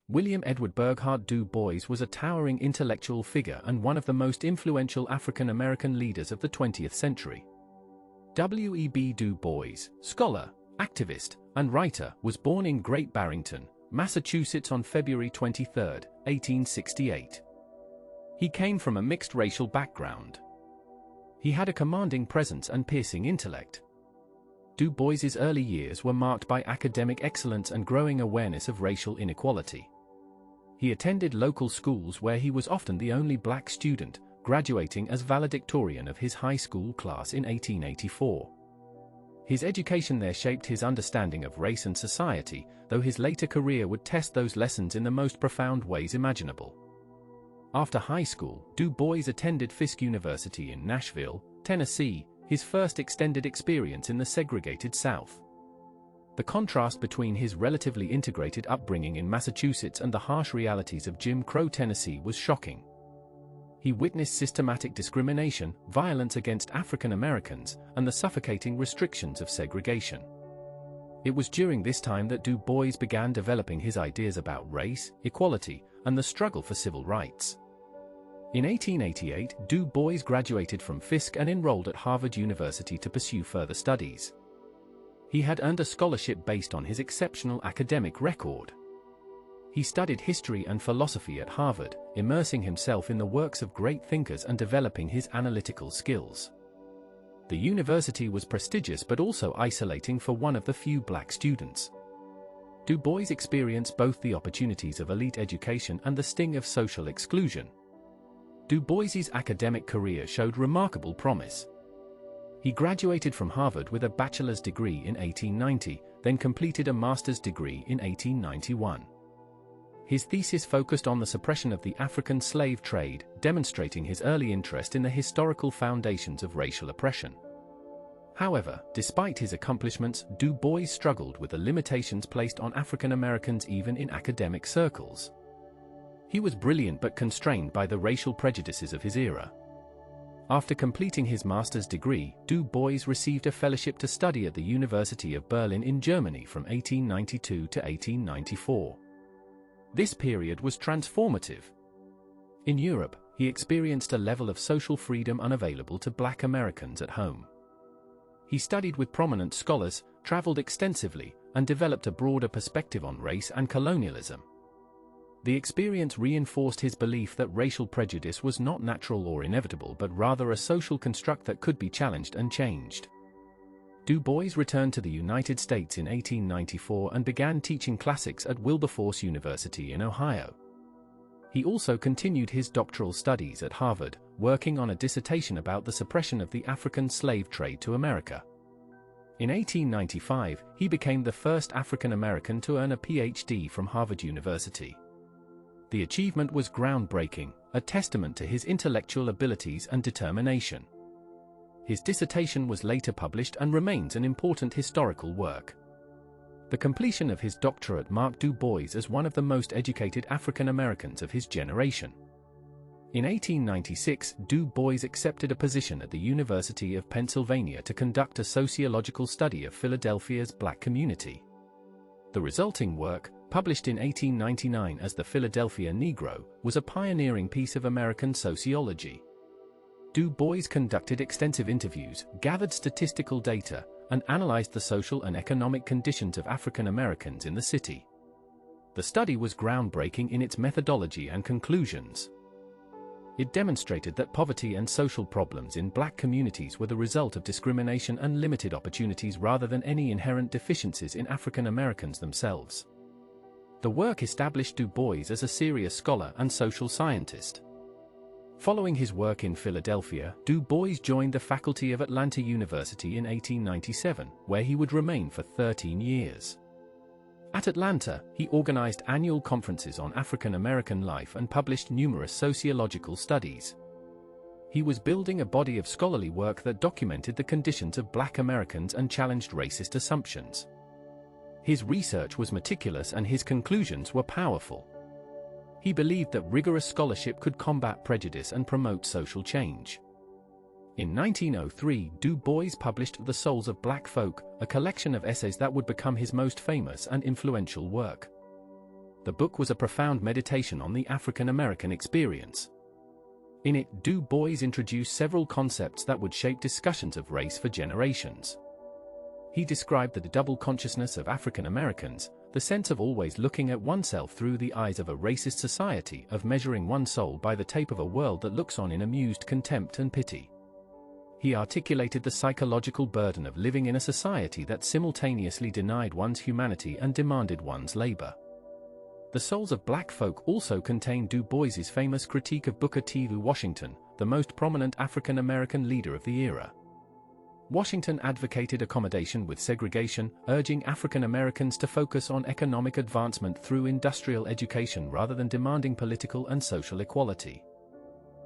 William Edward Burghardt Du Bois was a towering intellectual figure and one of the most influential African American leaders of the 20th century. W.E.B. Du Bois, scholar, activist, and writer, was born in Great Barrington, Massachusetts on February 23, 1868. He came from a mixed racial background. He had a commanding presence and piercing intellect. Du Bois's early years were marked by academic excellence and growing awareness of racial inequality. He attended local schools where he was often the only black student, graduating as valedictorian of his high school class in 1884. His education there shaped his understanding of race and society, though his later career would test those lessons in the most profound ways imaginable. After high school, Du Bois attended Fisk University in Nashville, Tennessee, his first extended experience in the segregated South. The contrast between his relatively integrated upbringing in Massachusetts and the harsh realities of Jim Crow Tennessee was shocking. He witnessed systematic discrimination, violence against African Americans, and the suffocating restrictions of segregation. It was during this time that Du Bois began developing his ideas about race, equality, and the struggle for civil rights. In 1888, Du Bois graduated from Fisk and enrolled at Harvard University to pursue further studies. He had earned a scholarship based on his exceptional academic record. He studied history and philosophy at Harvard, immersing himself in the works of great thinkers and developing his analytical skills. The university was prestigious but also isolating for one of the few black students. Du Bois experienced both the opportunities of elite education and the sting of social exclusion. Du Bois's academic career showed remarkable promise. He graduated from Harvard with a bachelor's degree in 1890, then completed a master's degree in 1891. His thesis focused on the suppression of the African slave trade, demonstrating his early interest in the historical foundations of racial oppression. However, despite his accomplishments, Du Bois struggled with the limitations placed on African Americans even in academic circles. He was brilliant but constrained by the racial prejudices of his era. After completing his master's degree, Du Bois received a fellowship to study at the University of Berlin in Germany from 1892 to 1894. This period was transformative. In Europe, he experienced a level of social freedom unavailable to black Americans at home. He studied with prominent scholars, traveled extensively, and developed a broader perspective on race and colonialism. The experience reinforced his belief that racial prejudice was not natural or inevitable but rather a social construct that could be challenged and changed. Du Bois returned to the United States in 1894 and began teaching classics at Wilberforce University in Ohio. He also continued his doctoral studies at Harvard, working on a dissertation about the suppression of the African slave trade to America. In 1895, he became the first African American to earn a PhD from Harvard University. The achievement was groundbreaking, a testament to his intellectual abilities and determination. His dissertation was later published and remains an important historical work. The completion of his doctorate marked Du Bois as one of the most educated African Americans of his generation. In 1896, Du Bois accepted a position at the University of Pennsylvania to conduct a sociological study of Philadelphia's black community. The resulting work, published in 1899 as The Philadelphia Negro, was a pioneering piece of American sociology. Du Bois conducted extensive interviews, gathered statistical data, and analyzed the social and economic conditions of African Americans in the city. The study was groundbreaking in its methodology and conclusions. It demonstrated that poverty and social problems in black communities were the result of discrimination and limited opportunities rather than any inherent deficiencies in African Americans themselves. The work established Du Bois as a serious scholar and social scientist. Following his work in Philadelphia, Du Bois joined the faculty of Atlanta University in 1897, where he would remain for 13 years. At Atlanta, he organized annual conferences on African American life and published numerous sociological studies. He was building a body of scholarly work that documented the conditions of black Americans and challenged racist assumptions. His research was meticulous and his conclusions were powerful. He believed that rigorous scholarship could combat prejudice and promote social change. In 1903, Du Bois published The Souls of Black Folk, a collection of essays that would become his most famous and influential work. The book was a profound meditation on the African American experience. In it, Du Bois introduced several concepts that would shape discussions of race for generations. He described the double consciousness of African Americans, the sense of always looking at oneself through the eyes of a racist society, of measuring one's soul by the tape of a world that looks on in amused contempt and pity. He articulated the psychological burden of living in a society that simultaneously denied one's humanity and demanded one's labor. The Souls of Black Folk also contain Du Bois's famous critique of Booker T. Washington, the most prominent African American leader of the era. Washington advocated accommodation with segregation, urging African Americans to focus on economic advancement through industrial education rather than demanding political and social equality.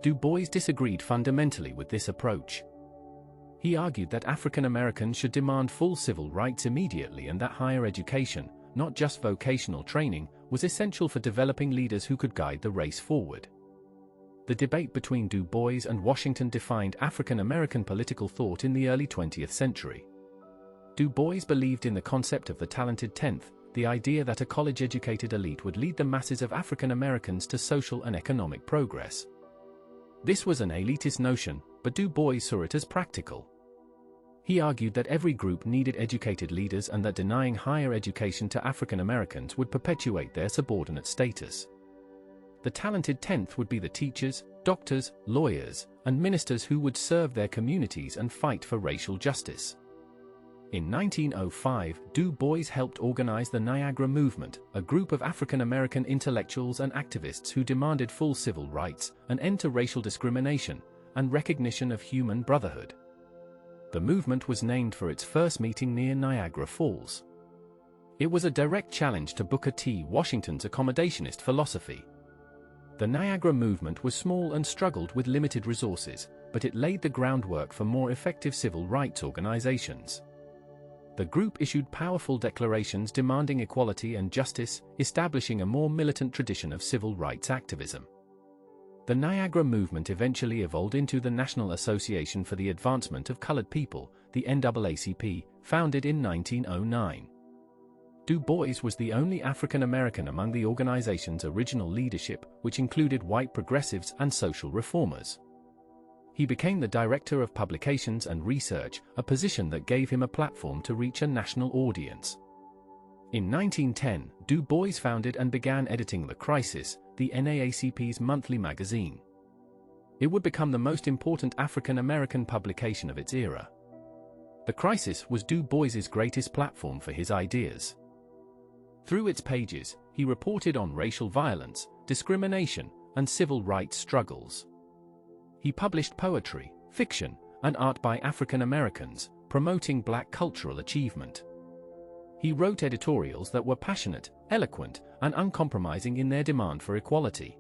Du Bois disagreed fundamentally with this approach. He argued that African Americans should demand full civil rights immediately and that higher education, not just vocational training, was essential for developing leaders who could guide the race forward. The debate between Du Bois and Washington defined African American political thought in the early 20th century. Du Bois believed in the concept of the talented tenth, the idea that a college-educated elite would lead the masses of African Americans to social and economic progress. This was an elitist notion, but Du Bois saw it as practical. He argued that every group needed educated leaders and that denying higher education to African Americans would perpetuate their subordinate status. The talented tenth would be the teachers, doctors, lawyers, and ministers who would serve their communities and fight for racial justice. In 1905, Du Bois helped organize the Niagara Movement, a group of African American intellectuals and activists who demanded full civil rights, an end to racial discrimination, and recognition of human brotherhood. The movement was named for its first meeting near Niagara Falls. It was a direct challenge to Booker T. Washington's accommodationist philosophy. The Niagara Movement was small and struggled with limited resources, but it laid the groundwork for more effective civil rights organizations. The group issued powerful declarations demanding equality and justice, establishing a more militant tradition of civil rights activism. The Niagara Movement eventually evolved into the National Association for the Advancement of Colored People, the NAACP, founded in 1909. Du Bois was the only African American among the organization's original leadership, which included white progressives and social reformers. He became the director of publications and research, a position that gave him a platform to reach a national audience. In 1910, Du Bois founded and began editing The Crisis, the NAACP's monthly magazine. It would become the most important African American publication of its era. The Crisis was Du Bois's greatest platform for his ideas. Through its pages, he reported on racial violence, discrimination, and civil rights struggles. He published poetry, fiction, and art by African Americans, promoting Black cultural achievement. He wrote editorials that were passionate, eloquent, and uncompromising in their demand for equality.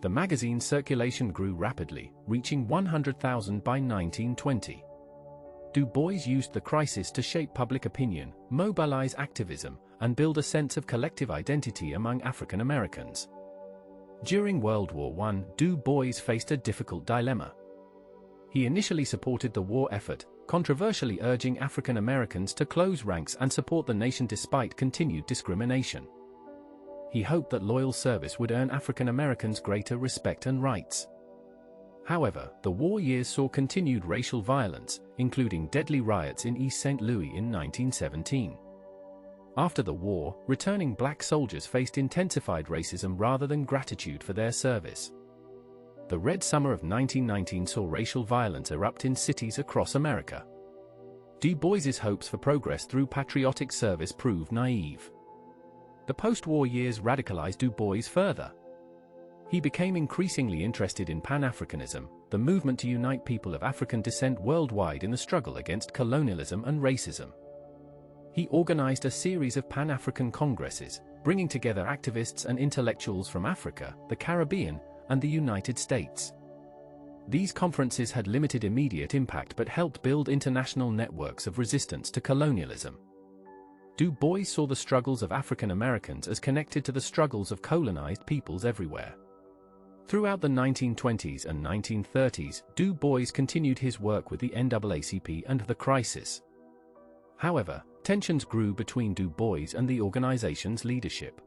The magazine's circulation grew rapidly, reaching 100,000 by 1920. Du Bois used The Crisis to shape public opinion, mobilize activism, and build a sense of collective identity among African Americans. During World War I, Du Bois faced a difficult dilemma. He initially supported the war effort, controversially urging African Americans to close ranks and support the nation despite continued discrimination. He hoped that loyal service would earn African Americans greater respect and rights. However, the war years saw continued racial violence, including deadly riots in East St. Louis in 1917. After the war, returning Black soldiers faced intensified racism rather than gratitude for their service. The Red Summer of 1919 saw racial violence erupt in cities across America. Du Bois's hopes for progress through patriotic service proved naive. The post-war years radicalized Du Bois further. He became increasingly interested in Pan-Africanism, the movement to unite people of African descent worldwide in the struggle against colonialism and racism. He organized a series of Pan-African congresses, bringing together activists and intellectuals from Africa, the Caribbean, and the United States. These conferences had limited immediate impact but helped build international networks of resistance to colonialism. Du Bois saw the struggles of African Americans as connected to the struggles of colonized peoples everywhere. Throughout the 1920s and 1930s, Du Bois continued his work with the NAACP and The Crisis. However, tensions grew between Du Bois and the organization's leadership.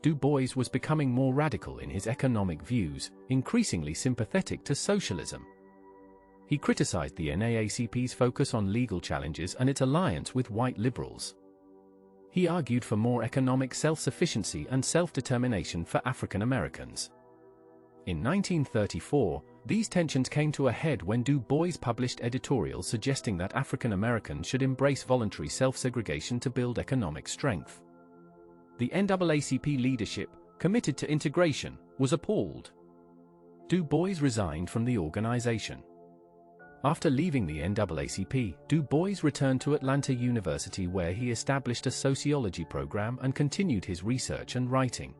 Du Bois was becoming more radical in his economic views, increasingly sympathetic to socialism. He criticized the NAACP's focus on legal challenges and its alliance with white liberals. He argued for more economic self-sufficiency and self-determination for African Americans. In 1934, these tensions came to a head when Du Bois published editorials suggesting that African Americans should embrace voluntary self-segregation to build economic strength. The NAACP leadership, committed to integration, was appalled. Du Bois resigned from the organization. After leaving the NAACP, Du Bois returned to Atlanta University where he established a sociology program and continued his research and writing.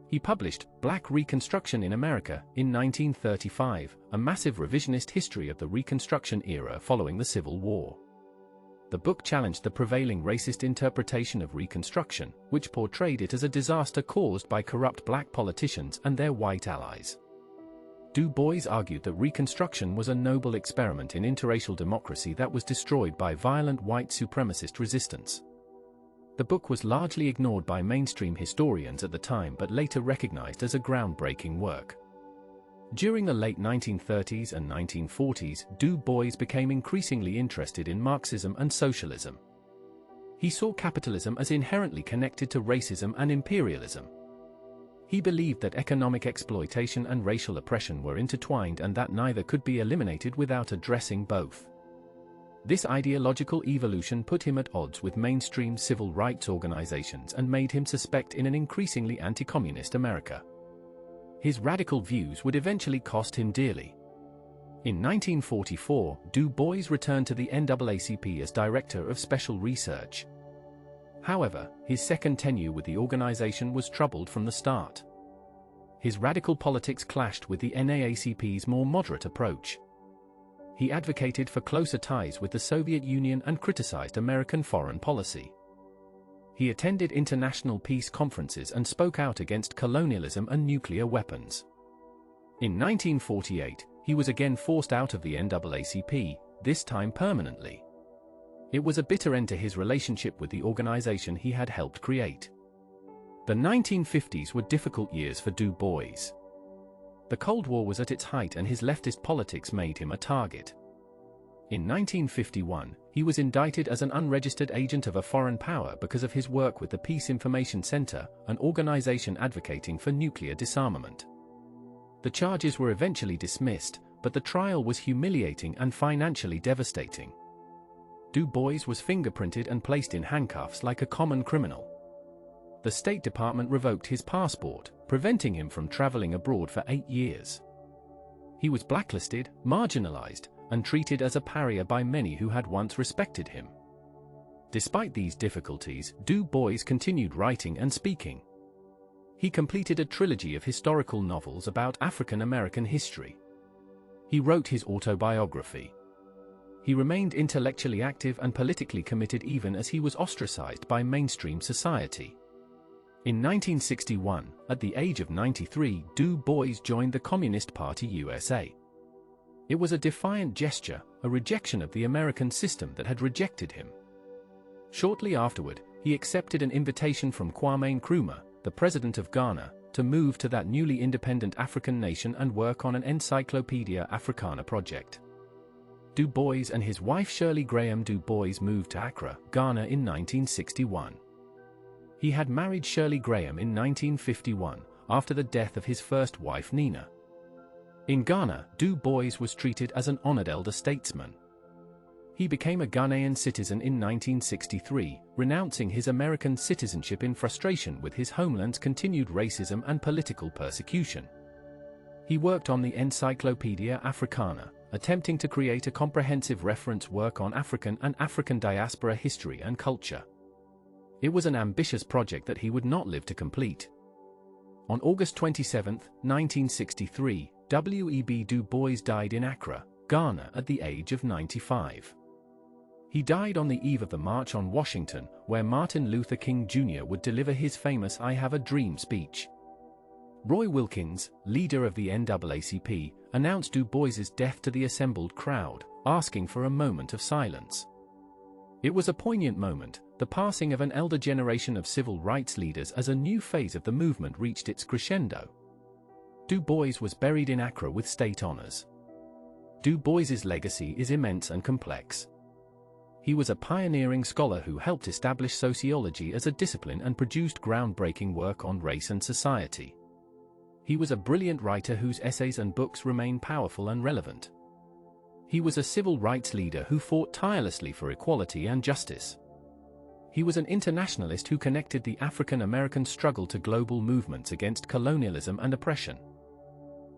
He published Black Reconstruction in America in 1935, a massive revisionist history of the Reconstruction era following the Civil War. The book challenged the prevailing racist interpretation of Reconstruction, which portrayed it as a disaster caused by corrupt black politicians and their white allies. Du Bois argued that Reconstruction was a noble experiment in interracial democracy that was destroyed by violent white supremacist resistance. The book was largely ignored by mainstream historians at the time but later recognized as a groundbreaking work. During the late 1930s and 1940s, Du Bois became increasingly interested in Marxism and socialism. He saw capitalism as inherently connected to racism and imperialism. He believed that economic exploitation and racial oppression were intertwined and that neither could be eliminated without addressing both. This ideological evolution put him at odds with mainstream civil rights organizations and made him suspect in an increasingly anti-communist America. His radical views would eventually cost him dearly. In 1944, Du Bois returned to the NAACP as Director of Special Research. However, his second tenure with the organization was troubled from the start. His radical politics clashed with the NAACP's more moderate approach. He advocated for closer ties with the Soviet Union and criticized American foreign policy. He attended international peace conferences and spoke out against colonialism and nuclear weapons. In 1948, he was again forced out of the NAACP, this time permanently. It was a bitter end to his relationship with the organization he had helped create. The 1950s were difficult years for Du Bois. The Cold War was at its height and his leftist politics made him a target. In 1951, he was indicted as an unregistered agent of a foreign power because of his work with the Peace Information Center, an organization advocating for nuclear disarmament. The charges were eventually dismissed, but the trial was humiliating and financially devastating. Du Bois was fingerprinted and placed in handcuffs like a common criminal. The State Department revoked his passport, preventing him from traveling abroad for 8 years. He was blacklisted, marginalized, and treated as a pariah by many who had once respected him. Despite these difficulties, Du Bois continued writing and speaking. He completed a trilogy of historical novels about African American history. He wrote his autobiography. He remained intellectually active and politically committed even as he was ostracized by mainstream society. In 1961, at the age of 93, Du Bois joined the Communist Party USA. It was a defiant gesture, a rejection of the American system that had rejected him. Shortly afterward, he accepted an invitation from Kwame Nkrumah, the president of Ghana, to move to that newly independent African nation and work on an Encyclopedia Africana project. Du Bois and his wife Shirley Graham Du Bois moved to Accra, Ghana in 1961. He had married Shirley Graham in 1951, after the death of his first wife Nina. In Ghana, Du Bois was treated as an honored elder statesman. He became a Ghanaian citizen in 1963, renouncing his American citizenship in frustration with his homeland's continued racism and political persecution. He worked on the Encyclopedia Africana, attempting to create a comprehensive reference work on African and African diaspora history and culture. It was an ambitious project that he would not live to complete. On August 27, 1963, W.E.B. Du Bois died in Accra, Ghana at the age of 95. He died on the eve of the March on Washington, where Martin Luther King Jr. would deliver his famous "I Have a Dream" speech. Roy Wilkins, leader of the NAACP, announced Du Bois's death to the assembled crowd, asking for a moment of silence. It was a poignant moment, the passing of an elder generation of civil rights leaders as a new phase of the movement reached its crescendo. Du Bois was buried in Accra with state honors. Du Bois's legacy is immense and complex. He was a pioneering scholar who helped establish sociology as a discipline and produced groundbreaking work on race and society. He was a brilliant writer whose essays and books remain powerful and relevant. He was a civil rights leader who fought tirelessly for equality and justice. He was an internationalist who connected the African American struggle to global movements against colonialism and oppression.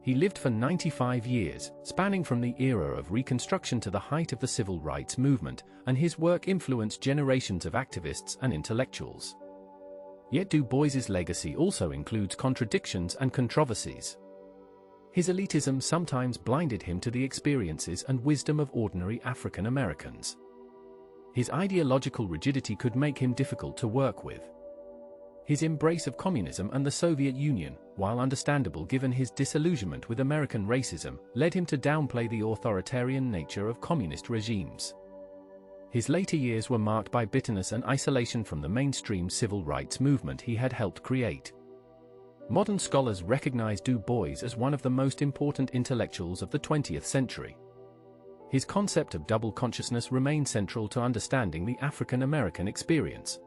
He lived for 95 years, spanning from the era of Reconstruction to the height of the civil rights movement, and his work influenced generations of activists and intellectuals. Yet Du Bois's legacy also includes contradictions and controversies. His elitism sometimes blinded him to the experiences and wisdom of ordinary African Americans. His ideological rigidity could make him difficult to work with. His embrace of communism and the Soviet Union, while understandable given his disillusionment with American racism, led him to downplay the authoritarian nature of communist regimes. His later years were marked by bitterness and isolation from the mainstream civil rights movement he had helped create. Modern scholars recognize Du Bois as one of the most important intellectuals of the 20th century. His concept of double consciousness remains central to understanding the African American experience.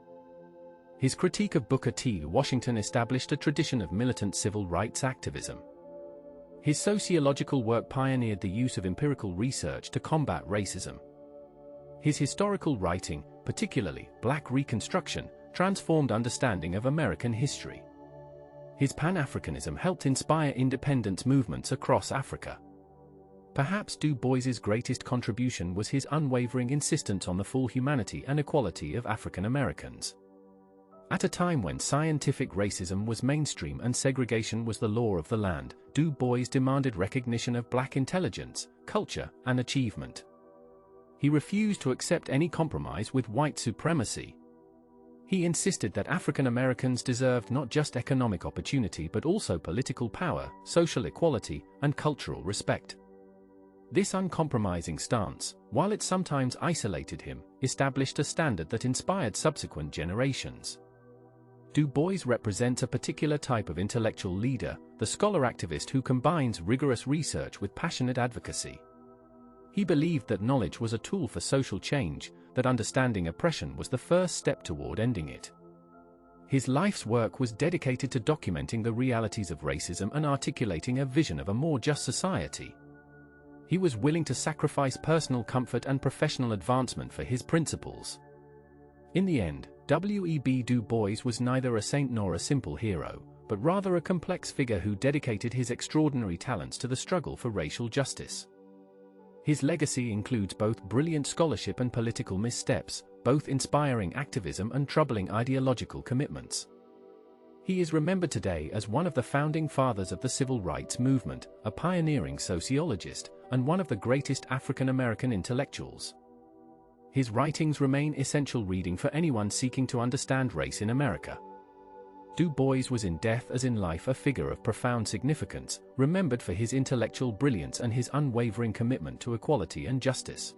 His critique of Booker T. Washington established a tradition of militant civil rights activism. His sociological work pioneered the use of empirical research to combat racism. His historical writing, particularly Black Reconstruction, transformed understanding of American history. His Pan-Africanism helped inspire independence movements across Africa. Perhaps Du Bois's greatest contribution was his unwavering insistence on the full humanity and equality of African Americans. At a time when scientific racism was mainstream and segregation was the law of the land, Du Bois demanded recognition of Black intelligence, culture, and achievement. He refused to accept any compromise with white supremacy. He insisted that African Americans deserved not just economic opportunity but also political power, social equality, and cultural respect. This uncompromising stance, while it sometimes isolated him, established a standard that inspired subsequent generations. Du Bois represents a particular type of intellectual leader, the scholar-activist who combines rigorous research with passionate advocacy. He believed that knowledge was a tool for social change, that understanding oppression was the first step toward ending it. His life's work was dedicated to documenting the realities of racism and articulating a vision of a more just society. He was willing to sacrifice personal comfort and professional advancement for his principles. In the end, W.E.B. Du Bois was neither a saint nor a simple hero, but rather a complex figure who dedicated his extraordinary talents to the struggle for racial justice. His legacy includes both brilliant scholarship and political missteps, both inspiring activism and troubling ideological commitments. He is remembered today as one of the founding fathers of the civil rights movement, a pioneering sociologist, and one of the greatest African American intellectuals. His writings remain essential reading for anyone seeking to understand race in America. Du Bois was in death as in life a figure of profound significance, remembered for his intellectual brilliance and his unwavering commitment to equality and justice.